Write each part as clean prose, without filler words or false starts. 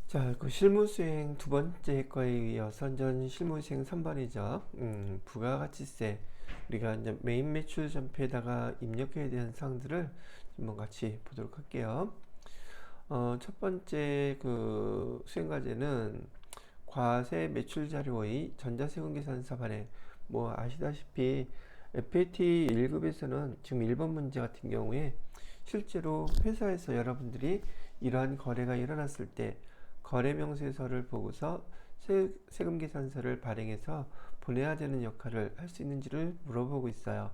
자, 그 실무수행 두 번째 거에 이어서 전 실무수행 3번이죠. 부가가치세. 우리가 이제 메인 매출 전표에다가 입력해야 되는 사항들을 한번 같이 보도록 할게요. 첫 번째 그 수행 과제는 과세 매출 자료의 전자세금계산서 발행. 뭐 아시다시피 FAT 1급에서는 지금 1번 문제 같은 경우에 실제로 회사에서 여러분들이 이러한 거래가 일어났을 때 거래명세서를 보고서 세금계산서를 발행해서 보내야 되는 역할을 할 수 있는지를 물어보고 있어요.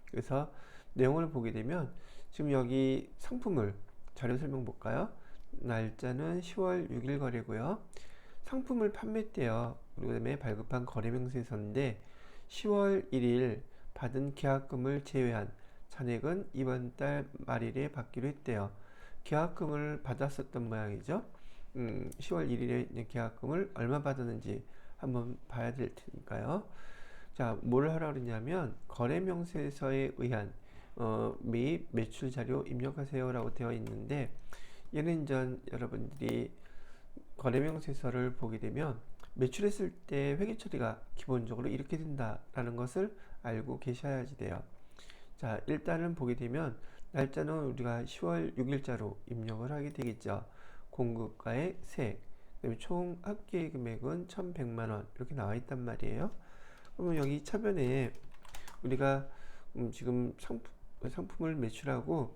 그래서 내용을 보게 되면 지금 여기 상품을 자료 설명 볼까요? 날짜는 10월 6일 거래고요. 상품을 판매때요. 그다음에 발급한 거래명세서인데 10월 1일 받은 계약금을 제외한 잔액은 이번 달 말일에 받기로 했대요. 계약금을 받았었던 모양이죠. 10월 1일에 계약금을 얼마 받았는지 한번 봐야 될 테니까요. 자, 뭘 하라 그러냐면 거래명세서에 의한 매입 매출 자료 입력하세요라고 되어 있는데 얘는 전 여러분들이 거래명세서를 보게 되면 매출했을 때 회계 처리가 기본적으로 이렇게 된다라는 것을 알고 계셔야지 돼요. 자, 일단은 보게 되면 날짜는 우리가 10월 6일자로 입력을 하게 되겠죠. 공급가액 세액, 그다음에 총 합계 금액은 1,100만원 이렇게 나와 있단 말이에요. 그러면 여기 차변에 우리가 지금 상품을 매출하고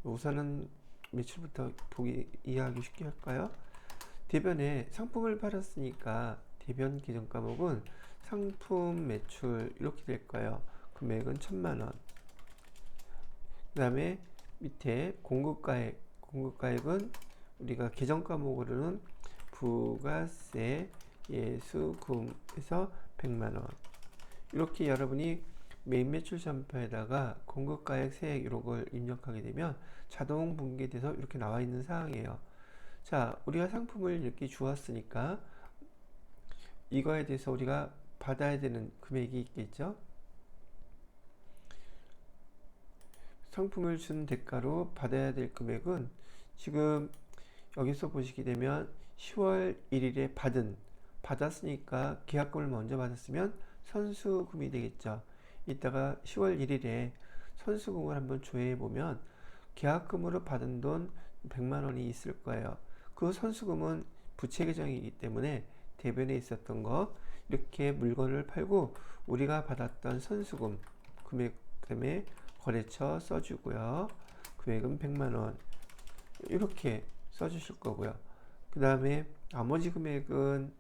우선은 매출부터 이해하기 쉽게 할까요? 대변에 상품을 팔았으니까 대변 계정 과목은 상품 매출 이렇게 될 거예요. 금액은 1,000만원. 그 다음에 밑에 공급가액은 우리가 계정 과목으로는 부가세, 예수금에서 100만원. 이렇게 여러분이 메인 매출 전표에다가 공급가액, 세액 이런 걸 입력하게 되면 자동 분기돼서 이렇게 나와 있는 사항이에요. 자, 우리가 상품을 이렇게 주었으니까 이거에 대해서 우리가 받아야 되는 금액이 있겠죠. 상품을 준 대가로 받아야 될 금액은 지금 여기서 보시게 되면 10월 1일에 받았으니까 계약금을 먼저 받았으면 선수금이 되겠죠. 이따가 10월 1일에 선수금을 한번 조회해 보면 계약금으로 받은 돈 100만 원이 있을 거예요. 그 선수금은 부채 계정이기 때문에 대변에 있었던 거 이렇게 물건을 팔고 우리가 받았던 선수금 금액 때문에 거래처 써주고요. 금액은 100만 원 이렇게 써주실 거고요. 그 다음에 나머지 금액은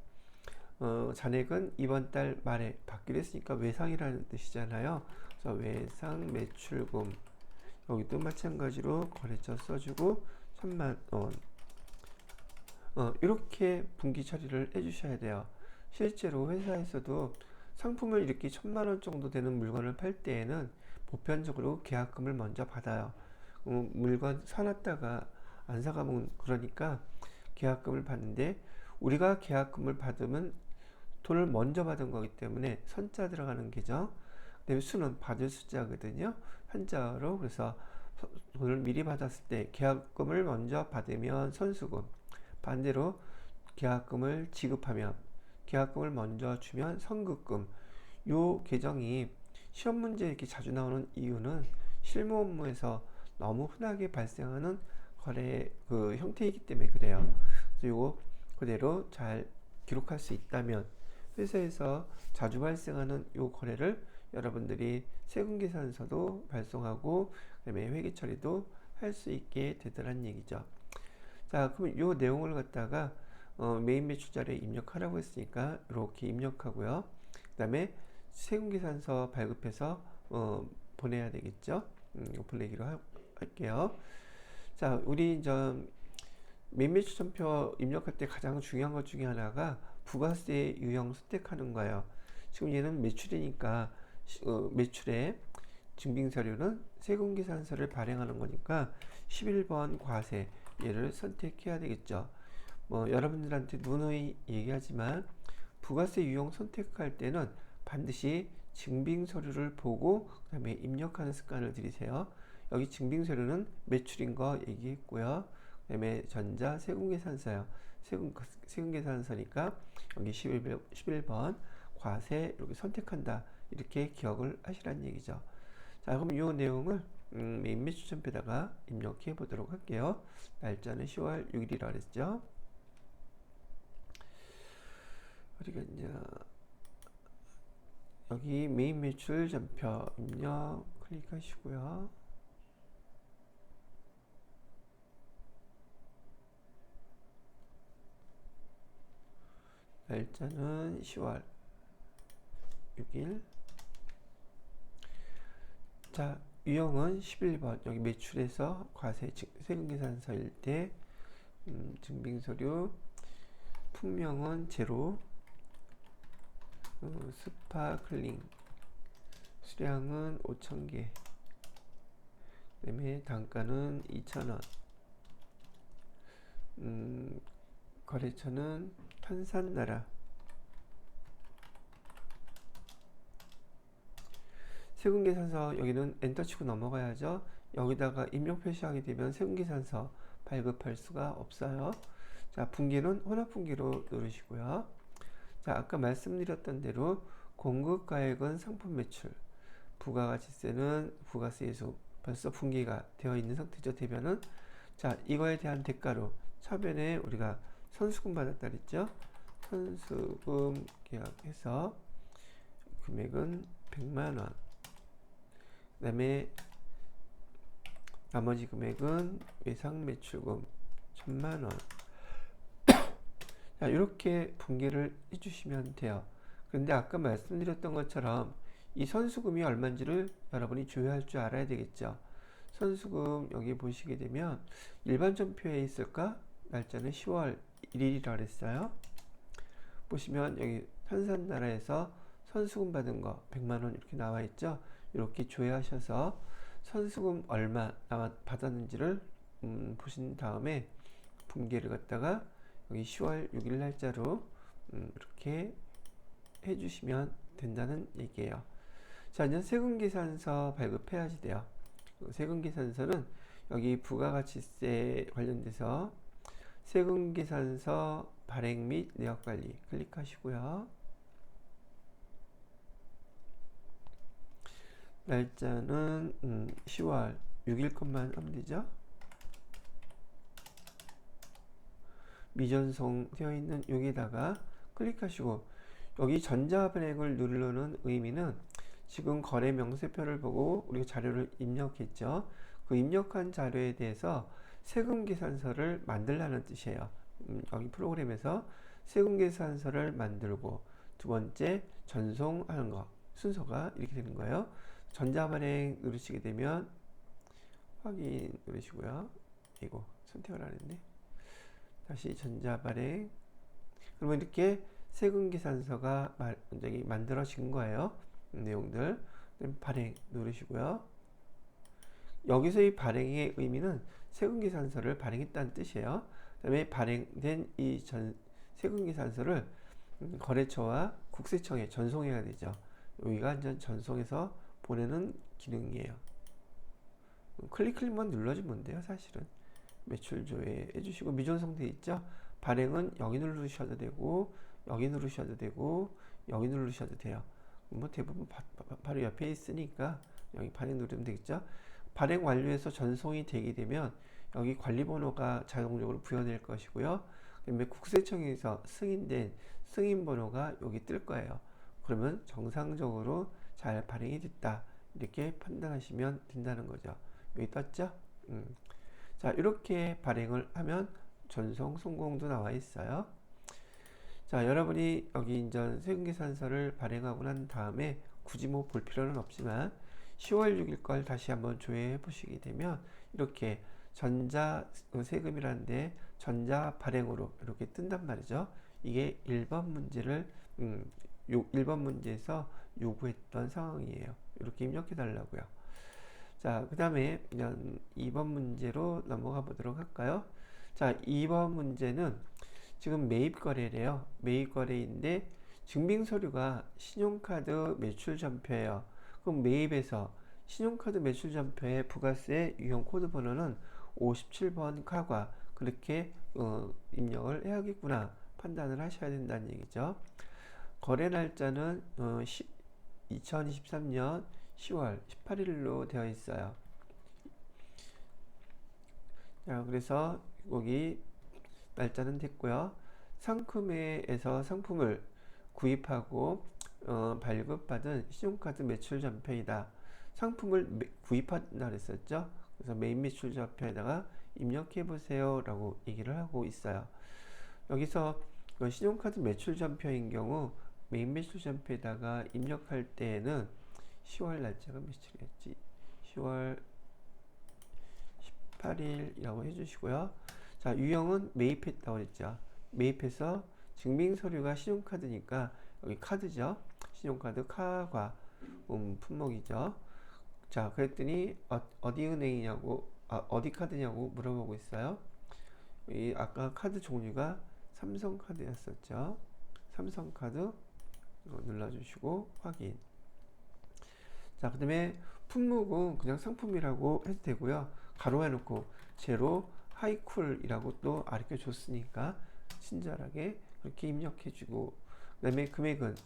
잔액은 이번 달 말에 받기로 했으니까 외상이라는 뜻이잖아요. 그래서 외상 매출금 여기도 마찬가지로 거래처 써주고 3만 원 이렇게 분기 처리를 해주셔야 돼요. 실제로 회사에서도 상품을 이렇게 1,000만 원 정도 되는 물건을 팔 때에는 보편적으로 계약금을 먼저 받아요. 물건 사놨다가 안 사가면 그러니까 계약금을 받는데 우리가 계약금을 받으면 돈을 먼저 받은 거기 때문에 선자 들어가는 계정, 그다음에 수는 받을 숫자거든요. 한자로. 그래서 돈을 미리 받았을 때 계약금을 먼저 받으면 선수금, 반대로 계약금을 지급하면 계약금을 먼저 주면 선급금. 요 계정이 시험 문제에 이렇게 자주 나오는 이유는 실무 업무에서 너무 흔하게 발생하는 거래 그 형태이기 때문에 그래요. 그래서 요거 그대로 잘 기록할 수 있다면 회사에서 자주 발생하는 요 거래를 여러분들이 세금계산서도 발송하고 그다음에 회계 처리도 할 수 있게 되더란 얘기죠. 자, 그럼 요 내용을 갖다가 메인 매출 자료에 입력하라고 했으니까 이렇게 입력하고요. 그 다음에 세금계산서 발급해서 보내야 되겠죠. 보내기로 할게요. 자, 우리 메인 매출 전표 입력할 때 가장 중요한 것 중에 하나가 부가세 유형 선택하는 거예요. 지금 얘는 매출이니까 매출의 증빙서류는 세금계산서를 발행하는 거니까 11번 과세 얘를 선택해야 되겠죠. 뭐 여러분들한테 누누이 얘기하지만 부가세 유형 선택할 때는 반드시 증빙서류를 보고 그 다음에 입력하는 습관을 들이세요. 여기 증빙서류는 매출인 거 얘기했고요. 그다음에 전자 세금계산서요. 세금계산서니까 여기 11번 과세 이렇게 선택한다. 이렇게 기억을 하시라는 얘기죠. 자, 그럼 이 내용을 메인 매출전표에다가 입력해 보도록 할게요. 날짜는 10월 6일이라고 그랬죠. 우리가 이제 여기 메인 매출 전표 입력 클릭하시고요. 날짜는 10월 6일. 자, 유형은 11번. 여기 매출에서 과세 세금계산서일 때 증빙서류 품명은 제로, 스파클링 수량은 5,000개, 그다음에 단가는 2,000원, 거래처는 탄산나라, 세금계산서 여기는 엔터 치고 넘어가야죠. 여기다가 입력 표시하게 되면 세금계산서 발급할 수가 없어요. 자, 분기는 혼합분기로 누르시고요. 자, 아까 말씀드렸던 대로 공급가액은 상품 매출, 부가가치세는 부가세에서 벌써 분기가 되어 있는 상태죠. 대변은. 자, 이거에 대한 대가로 차변에 우리가 선수금 받았다 그랬죠. 선수금 계약해서 금액은 100만원, 그 다음에 나머지 금액은 외상매출금 1,000만원. 자, 이렇게 분기를 해주시면 돼요. 그런데 아까 말씀드렸던 것처럼 이 선수금이 얼마인지를 여러분이 조회할 줄 알아야 되겠죠. 선수금 여기 보시게 되면 일반 전표에 있을까? 날짜는 10월 1일이라고 했어요. 보시면 여기 탄산나라에서 선수금 받은 거 100만원 이렇게 나와 있죠. 이렇게 조회하셔서 선수금 얼마 받았는지를 보신 다음에 분기를 갖다가 여기 10월 6일 날짜로 이렇게 해주시면 된다는 얘기예요. 자, 이제 세금계산서 발급해야지 돼요. 세금계산서는 여기 부가가치세 관련돼서 세금계산서 발행 및 내역관리 클릭하시고요. 날짜는 10월 6일 것만 하면 되죠. 미전송되어 있는 여기다가 클릭하시고, 여기 전자발행을 누르는 의미는 지금 거래 명세표를 보고 우리가 자료를 입력했죠. 그 입력한 자료에 대해서 세금계산서를 만들라는 뜻이에요. 여기 프로그램에서 세금계산서를 만들고, 두 번째 전송하는 거 순서가 이렇게 되는 거예요. 전자발행 누르시게 되면 확인 누르시고요. 이거 선택을 안 했네. 다시 전자발행. 그러면 이렇게 세금계산서가 만들어진 거예요. 내용들. 발행 누르시고요. 여기서 이 발행의 의미는 세금계산서를 발행했다는 뜻이에요. 그 다음에 발행된 이 세금계산서를 거래처와 국세청에 전송해야 되죠. 여기가 이제 전송해서 보내는 기능이에요. 클릭만 눌러주면 돼요. 사실은 매출 조회 해주시고, 미전송 돼 있죠. 발행은 여기 누르셔도 되고, 여기 누르셔도 되고, 여기 누르셔도 돼요. 뭐 대부분 바로 옆에 있으니까 여기 발행 누르면 되겠죠. 발행 완료해서 전송이 되게 되면 여기 관리번호가 자동적으로 부여될 것이고요. 그다음에 국세청에서 승인된 승인번호가 여기 뜰 거예요. 그러면 정상적으로 잘 발행이 됐다, 이렇게 판단하시면 된다는 거죠. 여기 떴죠? 자, 이렇게 발행을 하면 전송 성공도 나와 있어요. 자, 여러분이 여기 이제 세금계산서를 발행하고 난 다음에 굳이 뭐 볼 필요는 없지만 10월 6일 걸 다시 한번 조회해 보시게 되면 이렇게 전자 세금이라는데 전자 발행으로 이렇게 뜬단 말이죠. 이게 1번 문제를 1번 문제에서 요구했던 상황이에요. 이렇게 입력해 달라고요. 자, 그 다음에 2번 문제로 넘어가 보도록 할까요? 자, 2번 문제는 지금 매입거래래요. 매입거래인데 증빙서류가 신용카드 매출전표예요. 그럼 매입에서 신용카드 매출전표의 부가세 유형 코드 번호는 57번 카과, 그 그렇게 입력을 해야겠구나 판단을 하셔야 된다는 얘기죠. 거래 날짜는 2023년 10월 18일로 되어 있어요. 자, 그래서 여기 날짜는 됐고요. 상금회에서 상품을 구입하고 발급받은 신용카드 매출 전표이다. 상품을 구입한다 그랬었죠. 그래서 메인 매출 전표에다가 입력해 보세요 라고 얘기를 하고 있어요. 여기서 신용카드 매출 전표인 경우 메인 매출 전표에다가 입력할 때에는 10월 날짜가 며칠이었지? 10월 18일이라고 해주시고요. 자, 유형은 매입했다고 했죠. 매입해서 증빙서류가 신용카드니까 여기 카드죠. 신용카드 카과 품목이죠. 자, 그랬더니 어디 은행이냐고 어디 카드냐고 물어보고 있어요. 이 아까 카드 종류가 삼성카드였었죠. 삼성카드 눌러주시고 확인. 자, 그 다음에 품목은 그냥 상품이라고 해도 되고요. 가로 해놓고 제로 하이쿨이라고 또 가르쳐 줬으니까 친절하게 그렇게 입력해주고, 그 다음에 금액은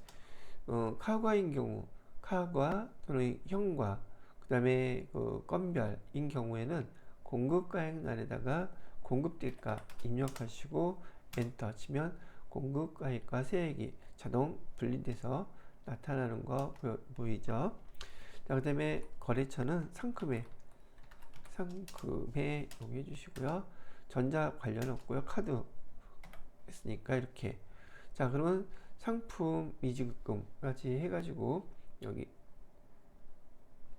카과인 경우 카과 또는 현과, 그 다음에 건별인 경우에는 공급가액란에다가 공급대가 입력하시고 엔터 치면 공급가액과 세액이 자동 분리돼서 나타나는 거 보이죠? 자, 그 다음에 거래처는 상금에 여기 해주시고요. 전자 관련 없고요. 카드 했으니까 이렇게. 자, 그러면 상품 미지급금까지 해가지고 여기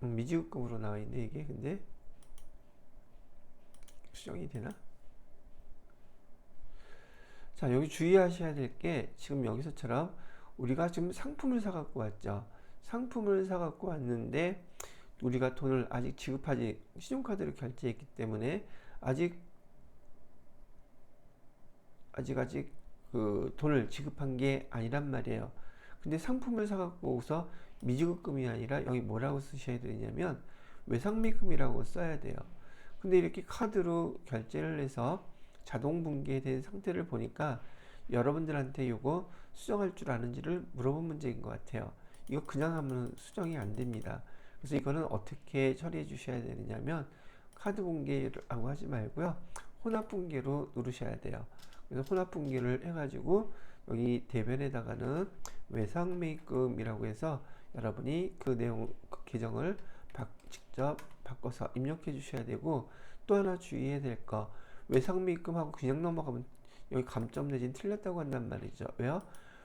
미지급금으로 나와 있는데 이게 근데 수정이 되나? 자, 여기 주의하셔야 될 게 지금 여기서처럼 우리가 지금 상품을 사갖고 왔죠. 상품을 사갖고 왔는데 우리가 돈을 아직 지급하지, 신용카드로 결제했기 때문에 아직 그 돈을 지급한 게 아니란 말이에요. 근데 상품을 사갖고서 미지급금이 아니라 여기 뭐라고 쓰셔야 되냐면 외상매금이라고 써야 돼요. 근데 이렇게 카드로 결제를 해서 자동 분기된 상태를 보니까 여러분들한테 이거 수정할 줄 아는지를 물어본 문제인 것 같아요. 이거 그냥 하면 수정이 안 됩니다. 그래서 이거는 어떻게 처리해 주셔야 되느냐면 카드 분기라고 하지 말고요. 혼합 분기로 누르셔야 돼요. 그래서 혼합 분기를 해가지고 여기 대변에다가는 외상매입금이라고 해서 여러분이 그 내용, 그 계정을 직접 바꿔서 입력해 주셔야 되고, 또 하나 주의해야 될 거, 외상매입금하고 그냥 넘어가면 여기 감점 내지는 틀렸다고 한단 말이죠. 왜요?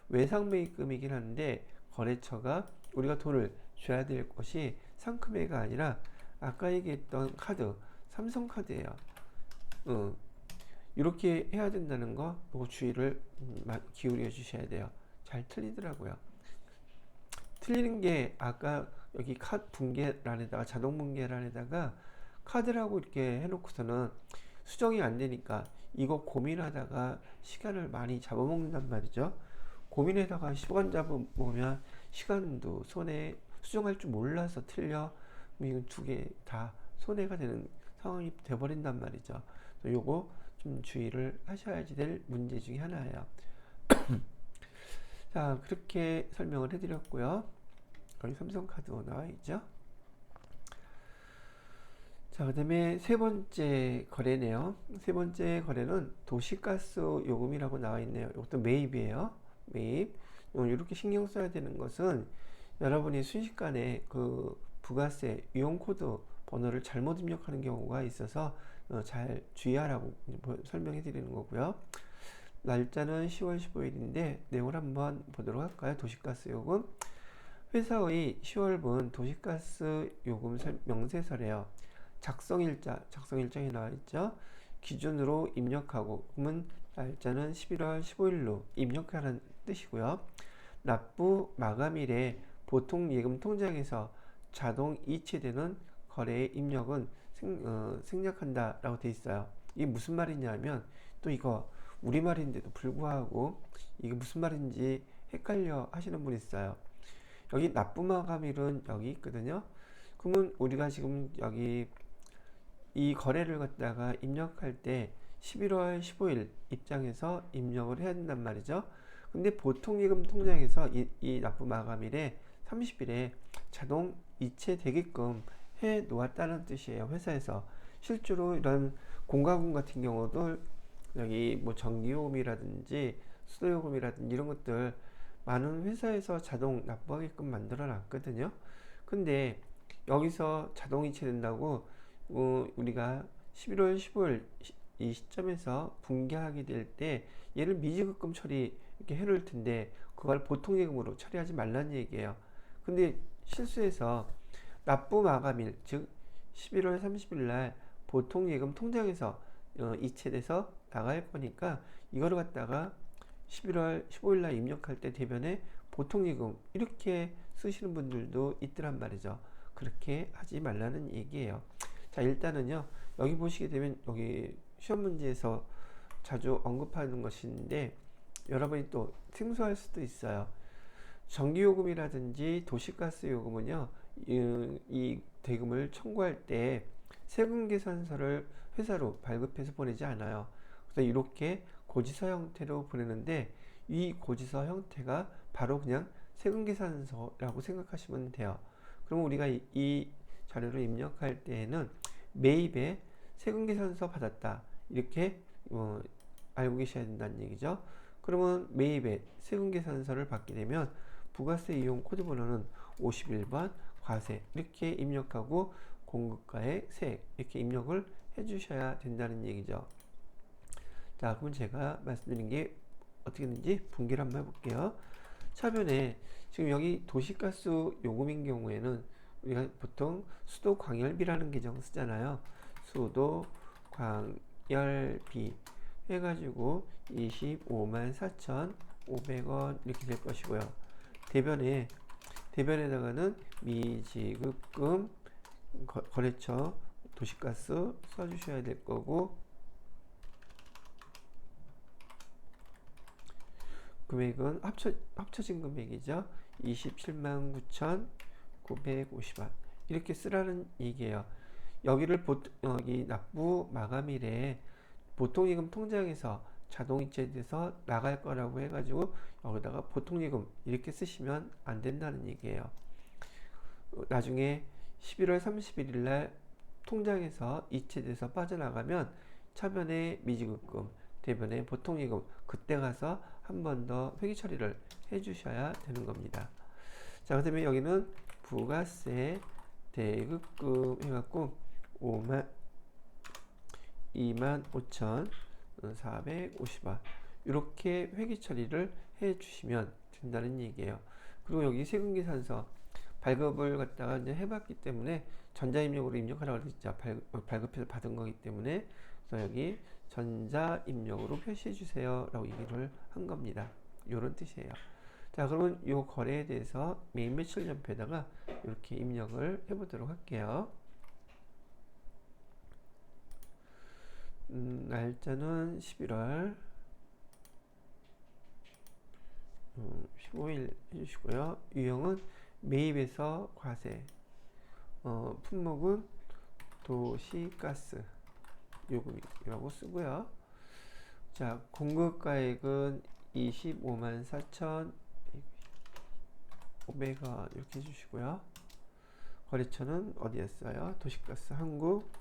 외상매입금이긴 한데 거래처가 우리가 돈을 줘야 될 것이 상금회가 아니라 아까 얘기했던 카드, 삼성카드예요. 이렇게 해야 된다는 거 주의를 기울여 주셔야 돼요. 잘 틀리더라고요. 틀리는 게 아까 여기 카드 분계란에다가 자동 분계란에다가 카드라고 이렇게 해놓고서는 수정이 안 되니까 이거 고민하다가 시간을 많이 잡아먹는단 말이죠. 고민에다가 시간 잡아먹으면 시간도 손해, 수정할 줄 몰라서 틀려, 이건 두 개 다 손해가 되는 상황이 돼버린단 말이죠. 요거 좀 주의를 하셔야지 될 문제 중에 하나예요. 자, 그렇게 설명을 해드렸고요. 여기 삼성카드 나와 있죠. 자, 그 다음에 세 번째 거래네요. 세 번째 거래는 도시가스 요금이라고 나와 있네요. 이것도 매입이에요. 매입. 이렇게 신경 써야 되는 것은 여러분이 순식간에 그 부가세 이용코드 번호를 잘못 입력하는 경우가 있어서 잘 주의하라고 설명해 드리는 거고요. 날짜는 10월 15일인데 내용을 한번 보도록 할까요? 도시가스 요금. 회사의 10월분 도시가스 요금 명세서래요. 작성일정이 나와 있죠. 기준으로 입력하고, 그러면 날짜는 11월 15일로 입력하라는 뜻이고요. 납부 마감일에 보통 예금 통장에서 자동 이체되는 거래의 입력은 생략한다 라고 되어 있어요. 이게 무슨 말이냐면, 또 이거 우리말인데도 불구하고 이게 무슨 말인지 헷갈려 하시는 분 있어요. 여기 납부 마감일은 여기 있거든요. 그러면 우리가 지금 여기 이 거래를 갖다가 입력할 때 11월 15일 입장해서 입력을 해야 된단 말이죠. 근데 보통예금 통장에서 이 납부 마감일에 30일에 자동 이체되게끔 해 놓았다는 뜻이에요. 회사에서 실제로 이런 공과금 같은 경우도 여기 뭐 전기요금이라든지 수도요금이라든지 이런 것들 많은 회사에서 자동 납부하게끔 만들어 놨거든요. 근데 여기서 자동 이체된다고 우리가 11월 15일 이 시점에서 분개하게 될 때 얘를 미지급금 처리 이렇게 해놓을 텐데 그걸 보통예금으로 처리하지 말라는 얘기예요. 근데 실수해서 납부 마감일 즉 11월 30일 날 보통예금 통장에서 이체돼서 나갈 거니까 이거를 갖다가 11월 15일 날 입력할 때 대변에 보통예금 이렇게 쓰시는 분들도 있더란 말이죠. 그렇게 하지 말라는 얘기예요. 자, 일단은요, 여기 보시게 되면 여기 시험 문제에서 자주 언급하는 것인데 여러분이 또 생소할 수도 있어요. 전기요금이라든지 도시가스 요금은요, 이 대금을 청구할 때 세금계산서를 회사로 발급해서 보내지 않아요. 그래서 이렇게 고지서 형태로 보내는데 이 고지서 형태가 바로 그냥 세금계산서라고 생각하시면 돼요. 그럼 우리가 이 자료를 입력할 때에는 매입에 세금계산서 받았다 이렇게 알고 계셔야 된다는 얘기죠. 그러면 매입에 세금계산서를 받게 되면 부가세 이용 코드 번호는 51번 과세 이렇게 입력하고 공급가의 세액 이렇게 입력을 해주셔야 된다는 얘기죠. 자, 그럼 제가 말씀드린 게 어떻게 되는지 분기를 한번 해볼게요. 차변에 지금 여기 도시가스 요금인 경우에는 우리가 보통 수도 광열비라는 계정 쓰잖아요. 수도 광열비 해가지고 254,500원 이렇게 될 것이고요. 대변에다가는 미지급금 거래처 도시가스 써주셔야 될 거고 금액은 합쳐진 금액이죠. 279,950원 이렇게 쓰라는 얘기예요. 여기를 여기 납부 마감일에 보통예금 통장에서 자동이체돼서 나갈 거라고 해가지고 여기다가 보통예금 이렇게 쓰시면 안 된다는 얘기예요. 나중에 11월 31일 날 통장에서 이체돼서 빠져나가면 차변에 미지급금, 대변에 보통예금 그때 가서 한 번 더 회계 처리를 해 주셔야 되는 겁니다. 자, 그 다음에 여기는 부가세 대급금 해갖고 25,450원 이렇게 회계 처리를 해 주시면 된다는 얘기예요. 그리고 여기 세금계산서 발급을 갖다가 이제 해봤기 때문에 전자입력으로 입력하라고 그랬죠. 발급해서 받은 거기 때문에 그래서 여기 전자입력으로 표시해 주세요 라고 얘기를 한 겁니다. 요런 뜻이에요. 자, 그러면 요 거래에 대해서 메인 매출 전표에다가 이렇게 입력을 해 보도록 할게요. 날짜는 11월 15일 해주시고요. 유형은 매입에서 과세, 품목은 도시가스 요금이라고 쓰고요. 자, 공급가액은 254,500원 이렇게 해주시고요. 거래처는 어디였어요? 도시가스 한국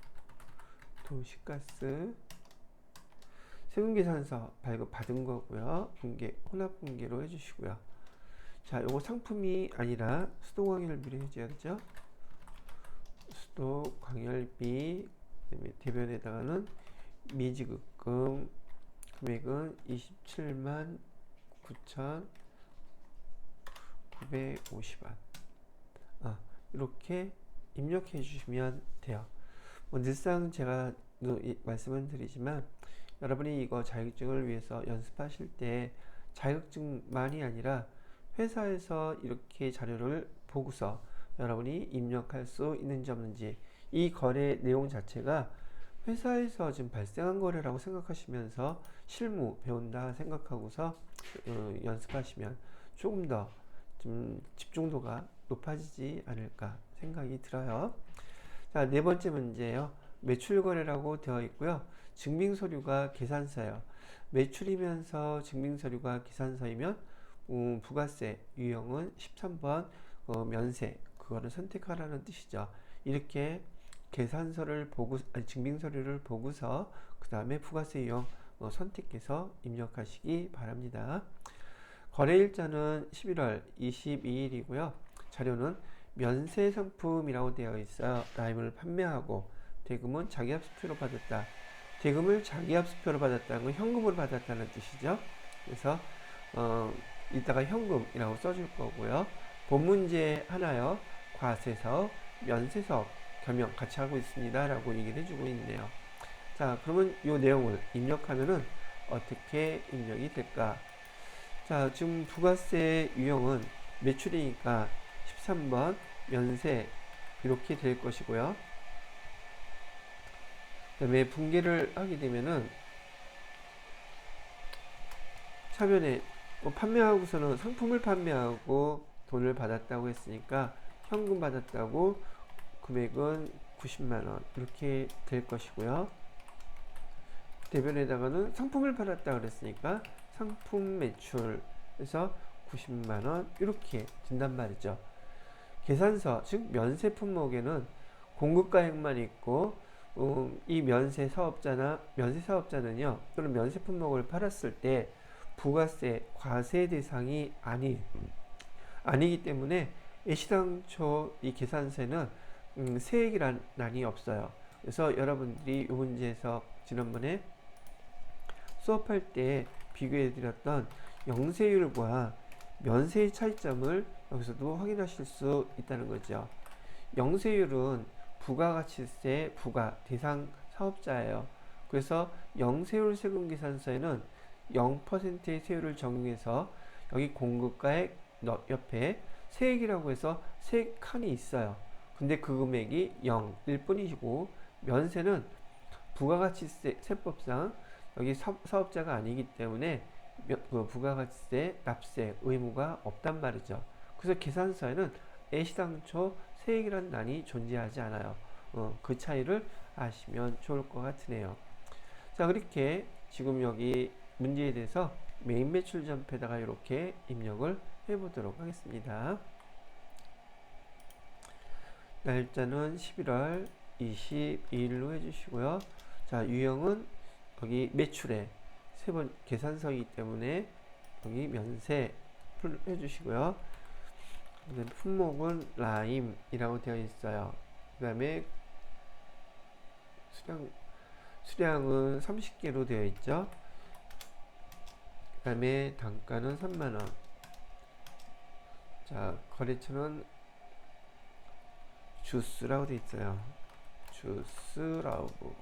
도시가스 세금계산서 발급 받은 거고요. 분계 혼합 분계로 해주시고요. 자, 요거 상품이 아니라 수도광열비를 해줘야죠. 수도광열비 대변에다가는 미지급금 금액은 279,950원 이렇게 입력해 주시면 돼요. 늘상 제가 말씀을 드리지만 여러분이 이거 자격증을 위해서 연습하실 때 자격증만이 아니라 회사에서 이렇게 자료를 보고서 여러분이 입력할 수 있는지 없는지 이 거래 내용 자체가 회사에서 지금 발생한 거래라고 생각하시면서 실무 배운다 생각하고서 연습하시면 조금 더 좀 집중도가 높아지지 않을까 생각이 들어요. 자, 네 번째 문제예요. 매출 거래라고 되어 있고요. 증빙서류가 계산서예요. 매출이면서 증빙서류가 계산서이면 부가세 유형은 13번 면세 그거를 선택하라는 뜻이죠. 이렇게 계산서를 보고 아니, 증빙서류를 보고서 그 다음에 부가세 유형 선택해서 입력하시기 바랍니다. 거래일자는 11월 22일이고요. 자료는 면세 상품이라고 되어 있어요. 라임을 판매하고 대금은 자기합수표로 받았다. 대금을 자기합수표로 받았다는 건 현금으로 받았다는 뜻이죠. 그래서 이따가 현금이라고 써줄 거고요. 본 문제 하나요. 과세사업, 면세사업 겸용 같이 하고 있습니다. 라고 얘기를 해주고 있네요. 자, 그러면 이 내용을 입력하면은 어떻게 입력이 될까? 자, 지금 부가세 유형은 매출이니까 13번 면세 이렇게 될 것이고요. 그 다음에 분계를 하게 되면은 차변에 판매하고서는 상품을 판매하고 돈을 받았다고 했으니까 현금 받았다고 금액은 90만원 이렇게 될 것이고요. 대변에다가는 상품을 팔았다 그랬으니까 상품 매출에서 90만원 이렇게 된단 말이죠. 계산서 즉 면세 품목에는 공급가액만 있고 이 면세 사업자는요 또는 면세 품목을 팔았을 때 부가세 과세 대상이 아니기 때문에 애시당초 이 계산서에는 세액이란이 없어요. 그래서 여러분들이 이 문제에서 지난번에 수업할 때 비교해 드렸던 영세율과 면세의 차이점을 여기서도 확인하실 수 있다는 거죠. 영세율은 부가가치세 부과 대상 사업자예요. 그래서 영세율 세금 계산서에는 0%의 세율을 적용해서 여기 공급가액 옆에 세액이라고 해서 세액 칸이 있어요. 근데 그 금액이 0일 뿐이고 면세는 부가가치세 세법상 여기 사업자가 아니기 때문에 부가가치세 납세 의무가 없단 말이죠. 그래서 계산서에는 애시당초 세액이라는 란이 존재하지 않아요. 그 차이를 아시면 좋을 것 같으네요. 자, 그렇게 지금 여기 문제에 대해서 메인 매출 전표에다가 이렇게 입력을 해보도록 하겠습니다. 날짜는 11월 22일로 해주시고요. 자, 유형은 여기 매출에 세 번 계산서이기 때문에 여기 면세 해주시고요. 품목은 라임이라고 되어 있어요. 그 다음에 수량은 30개로 되어 있죠. 그 다음에 단가는 3만원. 자, 거래처는 주스라고 되어 있어요. 주스라고.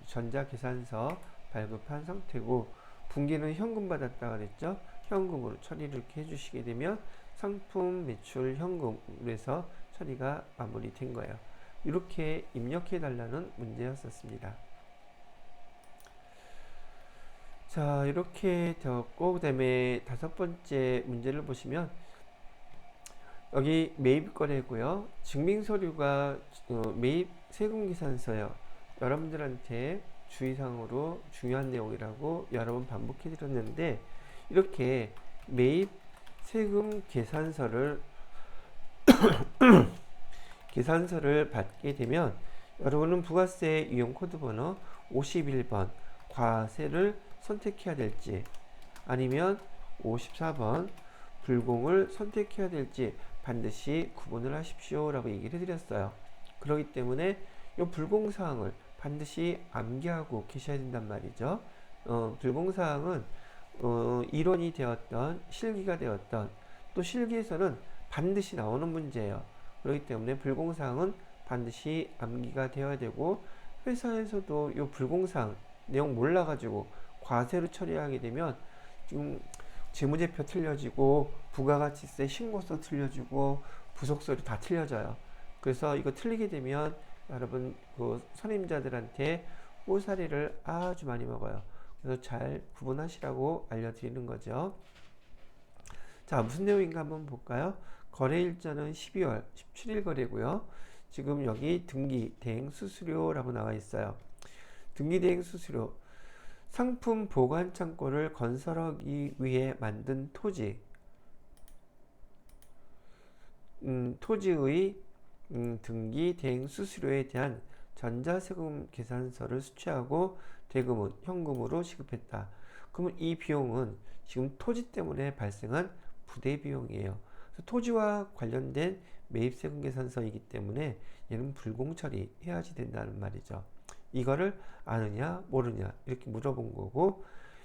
전자계산서 발급한 상태고 분기는 현금 받았다 그랬죠. 현금으로 처리를 이렇게 해주시게 되면 상품 매출 현금에서 처리가 마무리된 거예요. 이렇게 입력해 달라는 문제였었습니다. 자, 이렇게 되었고 그 다음에 5번째 문제를 보시면 여기 매입 거래고요. 증빙서류가 매입 세금계산서요. 여러분들한테 주의사항으로 중요한 내용이라고 여러 번 반복해 드렸는데 이렇게 매입 세금 계산서를 받게 되면 여러분은 부가세 유형 코드 번호 51번 과세를 선택해야 될지 아니면 54번 불공을 선택해야 될지 반드시 구분을 하십시오 라고 얘기를 해드렸어요. 그렇기 때문에 이 불공사항을 반드시 암기하고 계셔야 된단 말이죠. 불공사항은 이론이 되었던 실기가 되었던 또 실기에서는 반드시 나오는 문제예요. 그렇기 때문에 불공사항은 반드시 암기가 되어야 되고 회사에서도 이 불공사항 내용 몰라가지고 과세로 처리하게 되면 지금 재무제표 틀려지고 부가가치세 신고서 틀려지고 부속서류 다 틀려져요. 그래서 이거 틀리게 되면 여러분 그 선임자들한테 꼬사리를 아주 많이 먹어요. 그래서 잘 구분하시라고 알려드리는 거죠. 자, 무슨 내용인가 한번 볼까요? 거래일자는 12월 17일 거래고요. 지금 여기 등기 대행 수수료라고 나와 있어요. 등기 대행 수수료. 상품 보관 창고를 건설하기 위해 만든 토지, 토지의 등기 대행 수수료에 대한 전자세금 계산서를 수취하고 대금은 현금으로 지급했다. 그러면 이 비용은 지금 토지 때문에 발생한 부대 비용이에요. 토지와 관련된 매입세금 계산서이기 때문에 얘는 불공처리 해야지 된다는 말이죠. 이거를 아느냐 모르냐 이렇게 물어본 거고,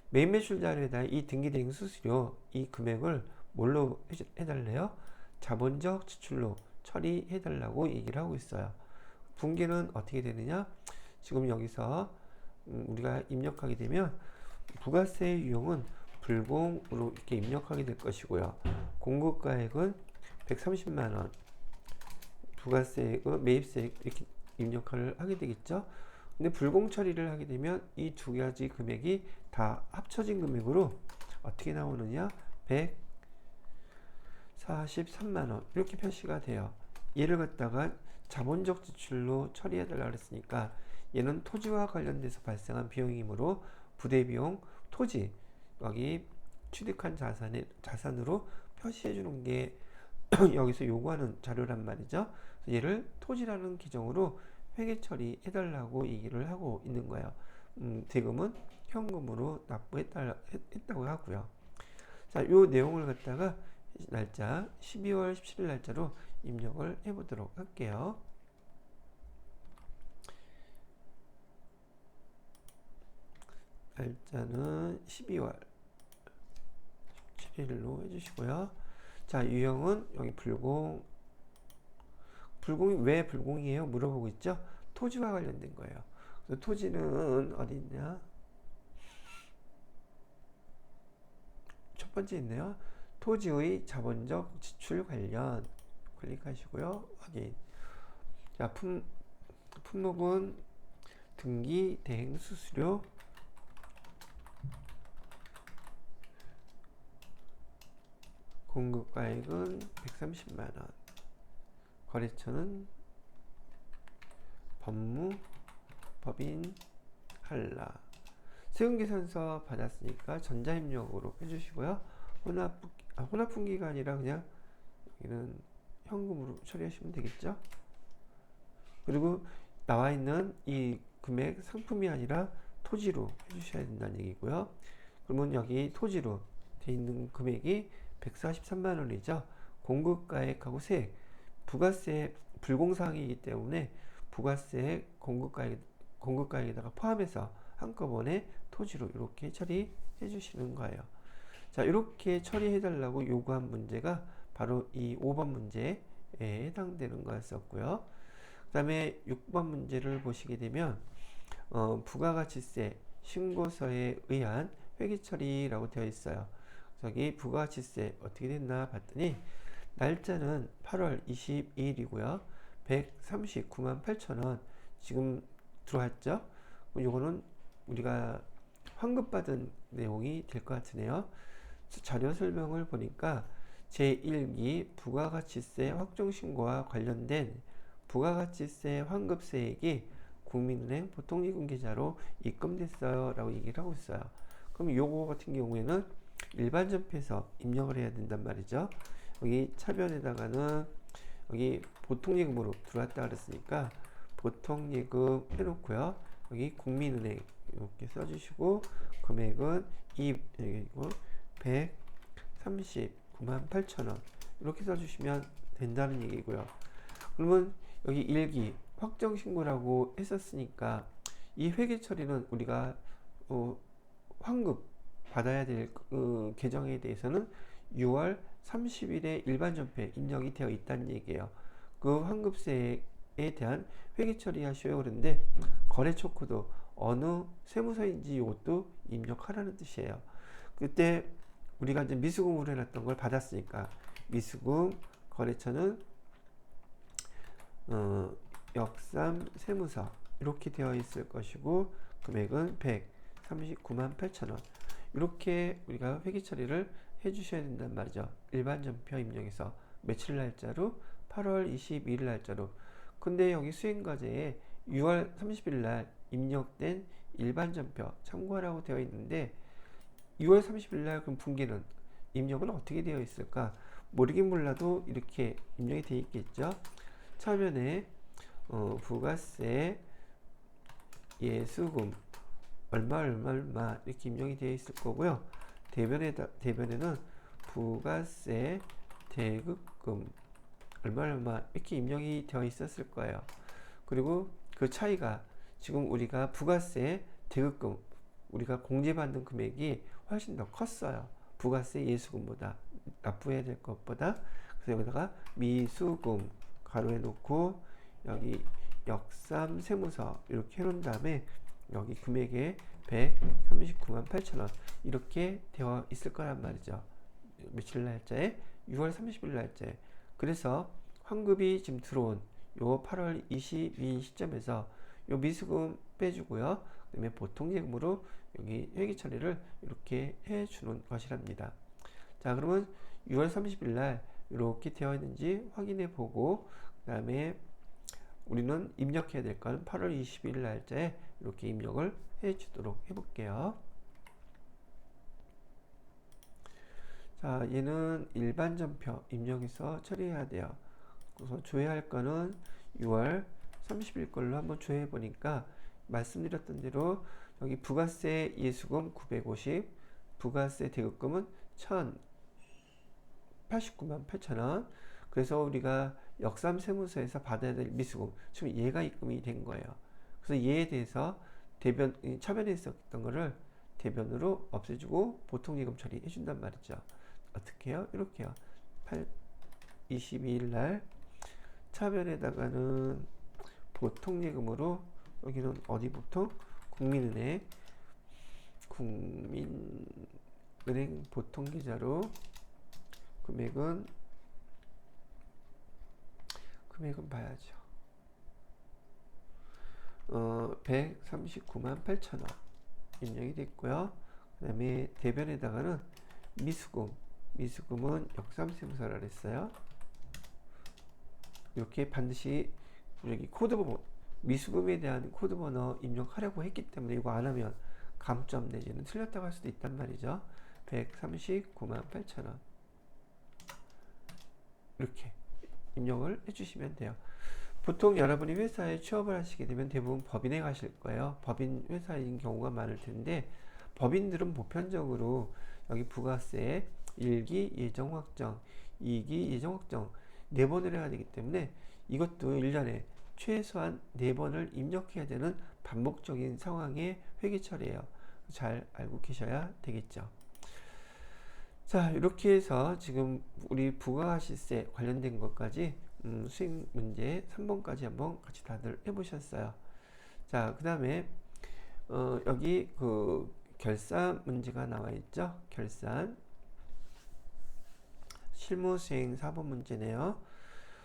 매입매출 자료에다 이 등기대행 수수료 이 금액을 뭘로 해달래요? 자본적 지출로 처리해달라고 얘기를 하고 있어요. 분기는 어떻게 되느냐? 지금 여기서 우리가 입력하게 되면 부가세 유형은 불공으로 이렇게 입력하게 될 것이고요. 공급가액은 130만원, 부가세, 매입세 이렇게 입력을 하게 되겠죠. 근데 불공 처리를 하게 되면 이 두 가지 금액이 다 합쳐진 금액으로 어떻게 나오느냐? 143만원 이렇게 표시가 돼요. 얘를 갖다가 자본적 지출로 처리해 달라 그랬으니까 얘는 토지와 관련돼서 발생한 비용이므로 부대비용 토지 여기 취득한 자산으로 표시해 주는 게 여기서 요구하는 자료란 말이죠. 얘를 토지라는 기종으로 회계 처리해 달라고 얘기를 하고 있는 거예요. 대금은 현금으로 납부했다고 하고요. 자, 요 내용을 갖다가 날짜 12월 17일 날짜로 입력을 해 보도록 할게요. 날짜는 12월 17일로 해주시고요. 자, 유형은 여기 불공이 왜 불공이에요? 물어보고 있죠? 토지와 관련된 거예요. 그래서 토지는 어디 있냐? 첫 번째 있네요. 토지의 자본적 지출 관련 클릭하시고요. 확인. 자, 품목은 등기 대행 수수료, 공급가액은 130만원, 거래처는 법인 한라. 세금계산서 받았으니까 전자입력으로 해주시고요. 혼합분기가 아니라 그냥 여기는 현금으로 처리하시면 되겠죠. 그리고 나와 있는 이 금액 상품이 아니라 토지로 해주셔야 된다는 얘기고요. 그러면 여기 토지로 돼 있는 금액이 143만원이죠. 공급가액하고 세액, 부가세 불공사항이기 때문에 부가세 공급가액에다가 포함해서 한꺼번에 토지로 이렇게 처리해 주시는 거예요. 자, 이렇게 처리해 달라고 요구한 문제가 바로 이 5번 문제에 해당되는 거였었고요. 그 다음에 6번 문제를 보시게 되면 부가가치세 신고서에 의한 회계처리라고 되어 있어요. 여기 부가가치세 어떻게 됐나 봤더니 날짜는 8월 22일이고요. 139만 8천원 지금 들어왔죠. 요거는 우리가 환급받은 내용이 될 것 같으네요. 자료 설명을 보니까 제1기 부가가치세 확정신고와 관련된 부가가치세 환급세액이 국민은행 보통예금 계좌로 입금됐어요 라고 얘기를 하고 있어요. 그럼 요거 같은 경우에는 일반 전표에서 입력을 해야 된단 말이죠. 여기 차변에다가는 여기 보통예금으로 들어왔다 그랬으니까 보통예금 해놓고요. 여기 국민은행 이렇게 써주시고 금액은 139만 8천원 이렇게 써주시면 된다는 얘기고요. 그러면 여기 1기 확정신고라고 했었으니까 이 회계처리는 우리가 환급 받아야 될 계정에 대해서는 6월 30일에 일반 전표에 입력이 되어 있다는 얘기예요. 그 환급세에 대한 회계 처리하셔야 그러는데 거래처 코드 어느 세무서인지 이것도 입력하라는 뜻이에요. 그때 우리가 이제 미수금으로 해놨던 걸 받았으니까 미수금 거래처는 역삼 세무서 이렇게 되어 있을 것이고 금액은 139만 8천원 이렇게 우리가 회계 처리를 해 주셔야 된단 말이죠. 일반 전표 입력에서 며칠 날짜로 8월 22일 날짜로 근데 여기 수행과제에 6월 30일 날 입력된 일반전표 참고하라고 되어 있는데 6월 30일 날 그럼 분기는 입력은 어떻게 되어 있을까? 모르긴 몰라도 이렇게 입력이 되어 있겠죠. 차면에 부가세 예수금 얼마 이렇게 입력이 되어 있을 거고요. 대변에는 부가세 대급금 얼마 이렇게 입력이 되어 있었을 거예요. 그리고 그 차이가 지금 우리가 부가세 대급금 우리가 공제받는 금액이 훨씬 더 컸어요. 부가세 예수금보다 납부해야 될 것보다. 그래서 여기다가 미수금 가로에 놓고 여기 역삼 세무서 이렇게 해놓은 다음에 여기 금액에 139만 8천원 이렇게 되어 있을 거란 말이죠. 며칠 날짜에 6월 30일 날짜에. 그래서 환급이 지금 들어온 요 8월 22일 시점에서 요 미수금 빼주고요. 그다음에 보통예금으로 여기 회계 처리를 이렇게 해주는 것이랍니다. 자, 그러면 6월 30일 날 이렇게 되어 있는지 확인해 보고 그 다음에 우리는 입력해야 될 건 8월 22일 날짜에 이렇게 입력을 해 주도록 해 볼게요. 자, 얘는 일반 전표 입력해서 처리해야 돼요. 그래서 조회할 거는 6월 30일 걸로 한번 조회해 보니까 말씀드렸던 대로 여기 부가세 예수금 950, 부가세 대급금은 1,089만 8천원. 그래서 우리가 역삼세무서에서 받아야 될 미수금, 지금 얘가 입금이 된 거예요. 그래서 얘에 대해서 차변에 있었던 거를 대변으로 없애주고 보통예금 처리해 준단 말이죠. 어떻게 해요? 이렇게 해요. 22일 날 차변에다가는 보통예금으로 여기는 어디 보통? 국민은행 보통계좌로 금액은 봐야죠. 139만 8천원 입력이 됐고요. 그 다음에 대변에다가는 미수금은 역삼세무서라 그랬어요. 이렇게 반드시 여기 코드번호 미수금에 대한 코드번호 입력하려고 했기 때문에 이거 안 하면 감점 내지는 틀렸다고 할 수도 있단 말이죠. 139만 8천원 이렇게 입력을 해주시면 돼요. 보통 여러분이 회사에 취업을 하시게 되면 대부분 법인에 가실 거예요. 법인 회사인 경우가 많을 텐데 법인들은 보편적으로 여기 부가세 1기 예정 확정, 2기 예정 확정 4번을 해야 되기 때문에 이것도 1년에 최소한 4번을 입력해야 되는 반복적인 상황의 회계 처리예요. 잘 알고 계셔야 되겠죠. 자, 이렇게 해서 지금 우리 부가가시세 관련된 것까지 수익 문제 3번까지 한번 같이 다들 해보셨어요. 자, 그 다음에 여기 그 결산 문제가 나와 있죠. 결산 실무 수행 4번 문제네요.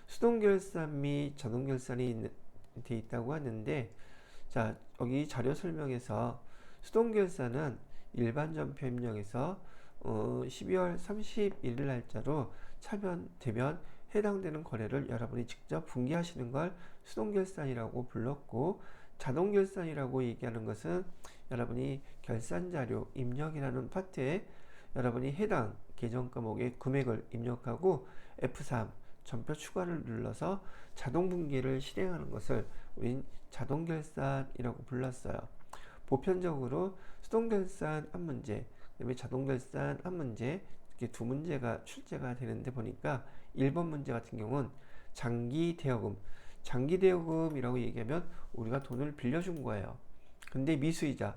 수동결산 및 자동결산이 돼 있다고 하는데, 자, 여기 자료 설명에서 수동결산은 일반 전표 입력에서 12월 31일 날짜로 차변, 대변 해당되는 거래를 여러분이 직접 분기하시는 걸 수동결산이라고 불렀고, 자동결산이라고 얘기하는 것은 여러분이 결산자료 입력이라는 파트에 여러분이 해당 계정 과목의 금액을 입력하고 F3 전표 추가를 눌러서 자동 분기를 실행하는 것을 우린 자동결산이라고 불렀어요. 보편적으로 수동결산 한 문제, 그다음에 자동결산 한 문제, 이렇게 두 문제가 출제가 되는데 보니까 1번 문제 같은 경우는 장기대여금이라고 얘기하면 우리가 돈을 빌려준 거예요. 근데 미수이자.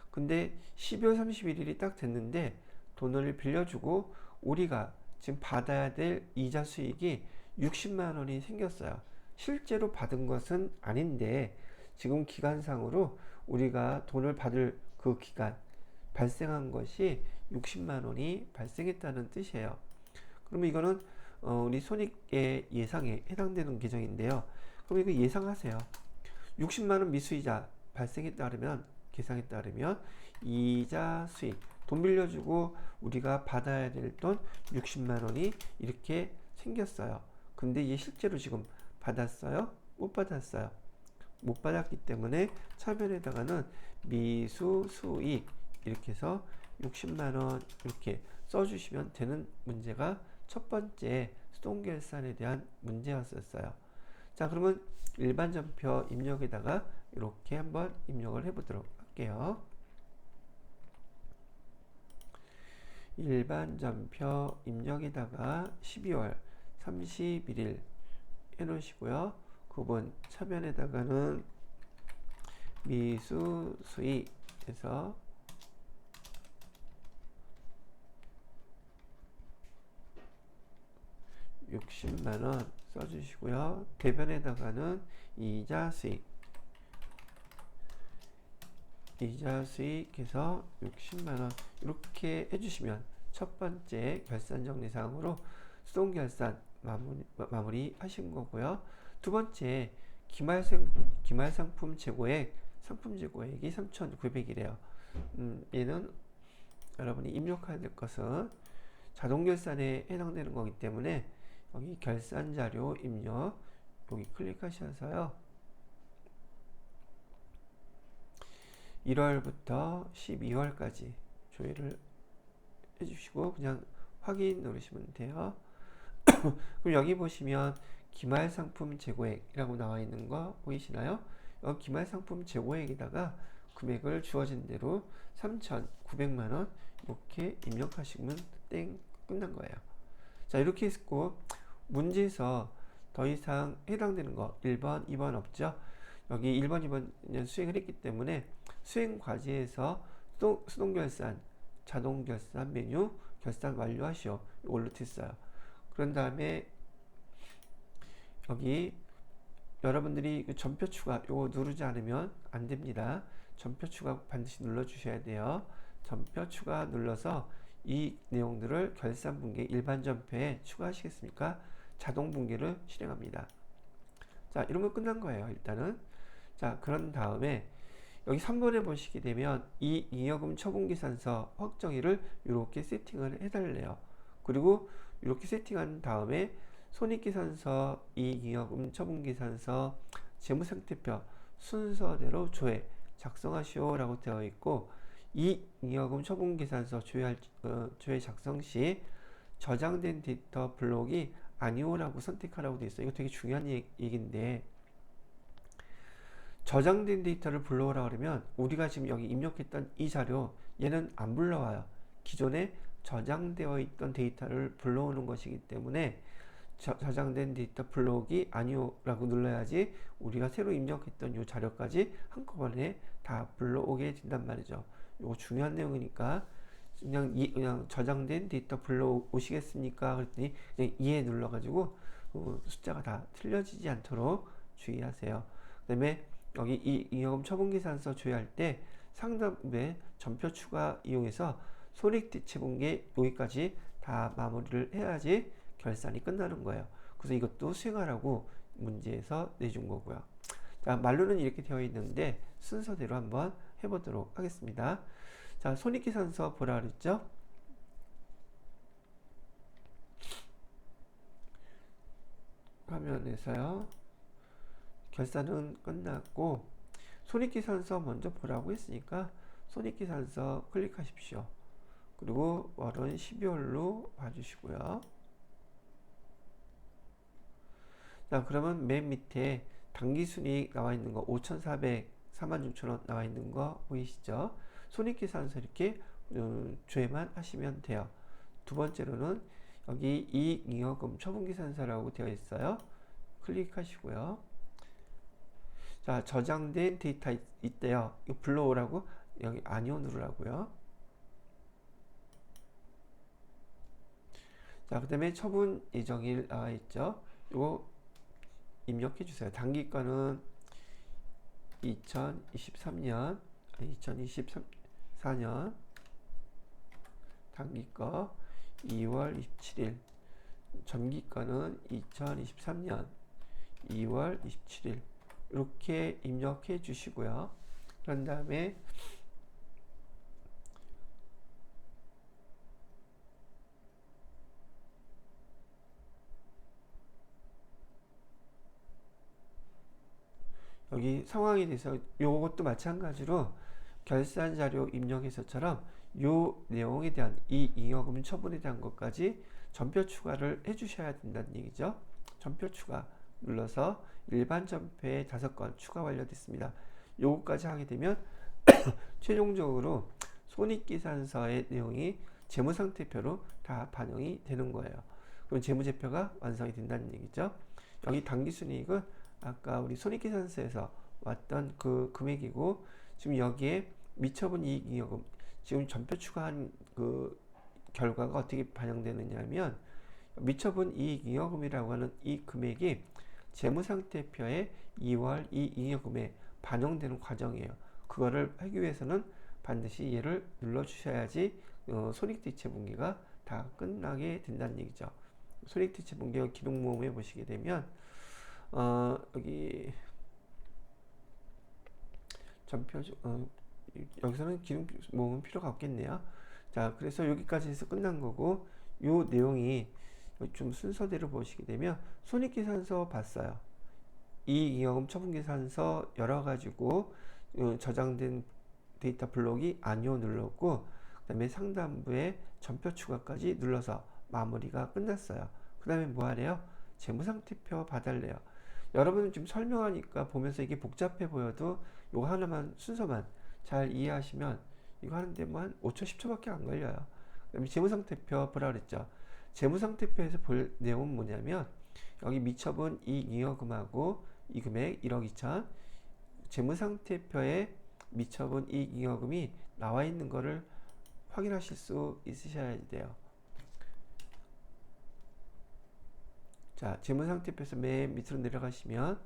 근데 12월 31일이 딱 됐는데 돈을 빌려주고 우리가 지금 받아야 될 이자 수익이 60만 원이 생겼어요. 실제로 받은 것은 아닌데 지금 기간상으로 우리가 돈을 받을 그 기간 발생한 것이 60만 원이 발생했다는 뜻이에요. 그러면 이거는 우리 손익의 예상에 해당되는 계정인데요. 그럼 이거 예상하세요. 60만 원 미수이자 발생했다 그러면 계상했다 그러면 이자 수익 돈 빌려주고 우리가 받아야 될 돈 60만 원이 이렇게 생겼어요. 근데 이게 실제로 지금 받았어요? 못 받았어요. 못 받았기 때문에 차변에다가는 미수 수익 이렇게 해서 60만원 이렇게 써주시면 되는 문제가 첫 번째 수동결산에 대한 문제였었어요. 자, 그러면 일반 전표 입력에다가 이렇게 한번 입력을 해보도록 할게요. 일반 전표 입력에다가 12월 31일 해놓으시고요. 구분 차변에다가는 미수 수익에서 60만원 써주시고요. 대변에다가는 이자 수익해서 60만원 이렇게 해주시면 첫 번째 결산 정리사항으로 수동결산 마무리 하신 거고요. 두 번째 기말상품 재고액 상품 재고액이 3,900이래요. 얘는 여러분이 입력해야 될 것은 자동결산에 해당되는 거기 때문에 여기 결산자료 입력 여기 클릭하셔서요. 1월부터 12월까지 조회를 해주시고 그냥 확인 누르시면 돼요. 그럼 여기 보시면 기말상품 재고액이라고 나와 있는 거 보이시나요? 여기 기말상품 재고액에다가 금액을 주어진 대로 3,900만원 이렇게 입력하시면 땡 끝난 거예요. 자, 이렇게 했고 문제에서 더 이상 해당되는 거 1번, 2번 없죠? 여기 1번, 2번 수행을 했기 때문에 수행 과제에서 수동결산, 자동결산 메뉴 결산 완료하시오. 이걸로 됐어요. 그런 다음에 여기 여러분들이 전표 추가 이거 누르지 않으면 안 됩니다. 전표 추가 반드시 눌러 주셔야 돼요. 전표 추가 눌러서 이 내용들을 결산 분계 일반 전표에 추가하시겠습니까? 자동 분계를 실행합니다. 자, 이러면 끝난 거예요. 일단은. 자, 그런 다음에 여기 3번에 보시게 되면 이 잉여금 처분계산서 확정일을 이렇게 세팅을 해달래요. 그리고 이렇게 세팅한 다음에 손익계산서, 이익잉여금 처분계산서, 재무상태표 순서대로 조회 작성하시오 라고 되어 있고 이 잉여금 처분계산서 조회 작성 시 저장된 데이터 블록이 아니오라고 선택하라고 되어 있어요. 이거 되게 중요한 얘기인데 저장된 데이터를 불러오라 그러면 우리가 지금 여기 입력했던 이 자료 얘는 안 불러와요. 기존에 저장되어 있던 데이터를 불러오는 것이기 때문에 저장된 데이터 블록이 아니오라고 눌러야지 우리가 새로 입력했던 이 자료까지 한꺼번에 다 불러오게 된단 말이죠. 이거 중요한 내용이니까 그냥 저장된 데이터 불러오시겠습니까? 그랬더니 그냥 이에 눌러가지고 숫자가 다 틀려지지 않도록 주의하세요. 그 다음에 여기 이 잉여금 처분계산서 조회할 때 상단부에 전표 추가 이용해서 손익대체분계 여기까지 다 마무리를 해야지 결산이 끝나는 거예요. 그래서 이것도 수행하라고 문제에서 내준 거고요. 자, 말로는 이렇게 되어 있는데 순서대로 한번 해보도록 하겠습니다. 자, 손익계산서 보라 그랬죠? 화면에서요. 결산은 끝났고 손익계산서 먼저 보라고 했으니까 손익계산서 클릭하십시오. 그리고 월은 12월로 봐주시고요. 자, 그러면 맨 밑에 당기순이익 나와 있는 거 5,400, 46,000원 나와 있는 거 보이시죠? 손익계산서 이렇게 조회만 하시면 돼요. 두 번째로는 여기 이익잉여금 처분계산서라고 되어 있어요. 클릭하시고요. 자, 저장된 데이터 있대요. 이거 불러오라고 여기 아니오 누르라고요. 자, 그 다음에 처분 예정일 나와 있죠. 이거 입력해 주세요. 단기 거는 2023년, 2024년 단기 거 2월 27일, 전기 거는 2023년 2월 27일 이렇게 입력해 주시고요. 그런 다음에 여기 상황에 대해서 요것도 마찬가지로 결산 자료 입력에서처럼 요 내용에 대한 이 잉여금 처분에 대한 것까지 전표 추가를 해주셔야 된다는 얘기죠. 전표 추가 눌러서 일반 전표에 5건 추가 완료됐습니다. 요거까지 하게 되면 최종적으로 손익계산서의 내용이 재무상태표로 다 반영이 되는 거예요. 그럼 재무제표가 완성이 된다는 얘기죠. 여기 당기순이익은 아까 우리 손익계산서에서 왔던 그 금액이고, 지금 여기에 미처분 이익잉여금, 지금 전표 추가한 그 결과가 어떻게 반영되느냐 하면, 미처분 이익잉여금이라고 하는 이 금액이 재무상태표의 2월 이익잉여금에 반영되는 과정이에요. 그거를 하기 위해서는 반드시 얘를 눌러주셔야지 손익대체분기가 다 끝나게 된다는 얘기죠. 손익대체분기 기록모음에 보시게 되면 여기 전표 여기서는 기록모음은 필요가 없겠네요. 자, 그래서 여기까지 해서 끝난 거고, 요 내용이 좀 순서대로 보시게 되면 손익계산서 봤어요. 이익잉여금 처분계산서 열어가지고 저장된 데이터 블록이 아니오 눌렀고, 그 다음에 상단부에 전표 추가까지 눌러서 마무리가 끝났어요. 그 다음에 뭐 하래요? 재무상태표 봐달래요. 여러분은 지금 설명하니까 보면서 이게 복잡해 보여도 요거 하나만 순서만 잘 이해하시면 이거 하는데 뭐 한 5초 10초밖에 안 걸려요. 그 다음에 재무상태표 보라 그랬죠. 재무상태표에서 볼 내용은 뭐냐면, 여기 미처분 이익잉여금하고 이 금액 1억 2천, 재무상태표에 미처분 이익잉여금이 나와 있는 거를 확인하실 수 있으셔야 돼요. 자, 재무상태표에서 맨 밑으로 내려가시면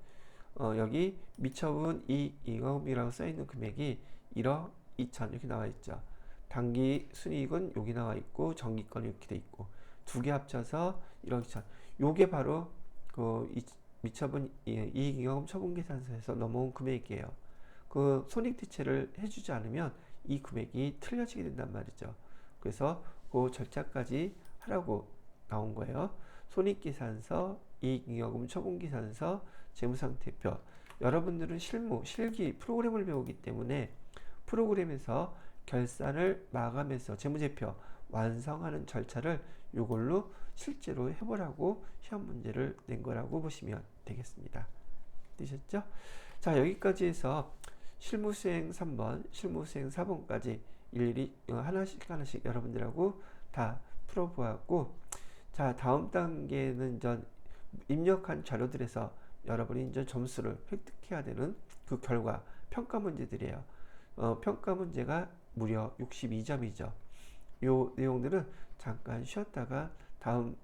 여기 미처분 이익잉여금이라고 써있는 금액이 1억 2천 이렇게 나와 있죠. 당기 순이익은 여기 나와 있고 정기권 이렇게 돼 있고, 두 개 합쳐서 1억 2천. 요게 바로 그 미처분 이익잉여금 처분계산서에서 넘어온 금액이에요. 그 손익대체를 해주지 않으면 이 금액이 틀려지게 된단 말이죠. 그래서 그 절차까지 하라고 나온 거예요. 손익계산서, 이익잉여금 처분계산서, 재무상태표. 여러분들은 실기 프로그램을 배우기 때문에 프로그램에서 결산을 마감해서 재무제표 완성하는 절차를 이걸로 실제로 해보라고 시험 문제를 낸 거라고 보시면 되겠습니다. 되셨죠? 자, 여기까지 해서 실무수행 3번, 실무수행 4번까지 일일이 하나씩 여러분들하고 다 풀어보았고, 자, 다음 단계는 전 입력한 자료들에서 여러분이 이제 점수를 획득해야 되는 그 결과 평가 문제들이에요. 평가 문제가 무려 62점이죠. 요 내용들은 잠깐 쉬었다가 다음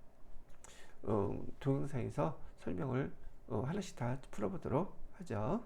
동영상에서 설명을 하나씩 다 풀어보도록 하죠.